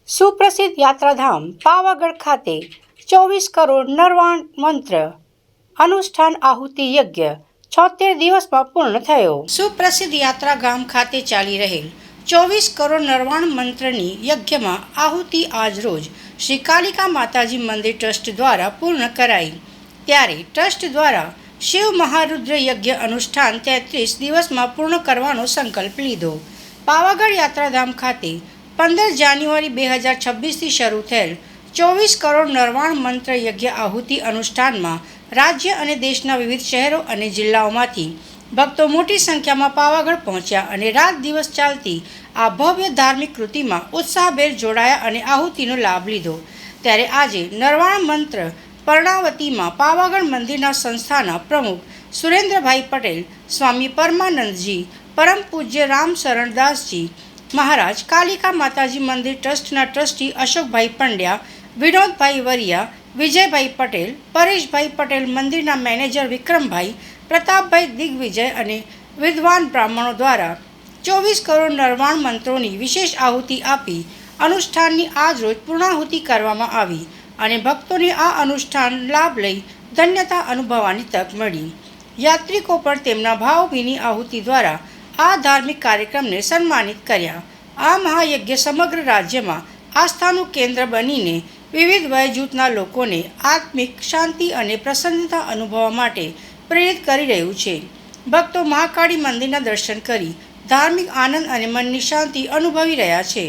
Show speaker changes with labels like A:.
A: સુપ્રસિદ્ધ યાત્રાધામ પાવાગઢ ખાતે 24 કરોડ નરવાણ મંત્ર અનુષ્ઠાન આહુતિ યજ્ઞ 76 દિવસમાં પૂર્ણ થયો। સુપ્રસિદ્ધ યાત્રાધામ ખાતે ચાલી રહેલ 24 કરોડ નરવાણ મંત્રની યજ્ઞમાં આહુતિ આજરોજ શ્રી કાલિકા માતાજી મંદિર ટ્રસ્ટ દ્વારા પૂર્ણ કરાઈ। ત્યારે ટ્રસ્ટ દ્વારા શિવ મહારુદ્ર યજ્ઞ અનુષ્ઠાન 33 દિવસમાં પૂર્ણ કરવાનો સંકલ્પ લીધો। પાવાગઢ યાત્રાધામ ખાતે 15 જાન્યુઆરી 2026થી શરૂ થયેલ 24 કરોડ નરવાણ મંત્ર યજ્ઞ આહુતિ અનુષ્ઠાનમાં રાજ્ય અને દેશના વિવિધ શહેરો અને જિલ્લાઓમાંથી ભક્તો મોટી સંખ્યામાં પાવાગઢ પહોંચ્યા અને રાત દિવસ ચાલતી આ ભવ્ય ધાર્મિક કૃતિમાં ઉત્સાહભેર જોડાયા અને આહુતિનો લાભ લીધો। ત્યારે આજે નરવાણ મંત્ર પર્ણાવતીમાં પાવાગઢ મંદિરના સંસ્થાના પ્રમુખ સુરેન્દ્રભાઈ પટેલ, સ્વામી પરમાનંદજી, પરમ પૂજ્ય રામશરણદાસજી મહારાજ, કાલિકા માતાજી મંદિર ટ્રસ્ટના ટ્રસ્ટી અશોકભાઈ પંડ્યા, વિનોદભાઈ વરિયા, વિજયભાઈ પટેલ, પરેશભાઈ પટેલ, મંદિરના મેનેજર વિક્રમભાઈ, પ્રતાપભાઈ દિગ્વિજય અને વિદ્વાન બ્રાહ્મણો દ્વારા 24 કરોડ નરવાણ મંત્રોની વિશેષ આહુતિ આપી અનુષ્ઠાનની આજરોજ પૂર્ણાહુતિ કરવામાં આવી અને ભક્તોને આ અનુષ્ઠાન લાભ લઈ ધન્યતા અનુભવવાની તક મળી। યાત્રિકો પણ તેમના ભાવભીની આહુતિ દ્વારા આ ધાર્મિક કાર્યક્રમને સન્માનિત કર્યા। આ મહાયજ્ઞ સમગ્ર રાજ્યમાં આસ્થાનું કેન્દ્ર બનીને વિવિધ વયજૂથના લોકોને આત્મિક શાંતિ અને પ્રસન્નતા અનુભવવા માટે પ્રેરિત કરી રહ્યું છે। ભક્તો મહાકાળી મંદિરના દર્શન કરી ધાર્મિક આનંદ અને મનની શાંતિ અનુભવી રહ્યા છે।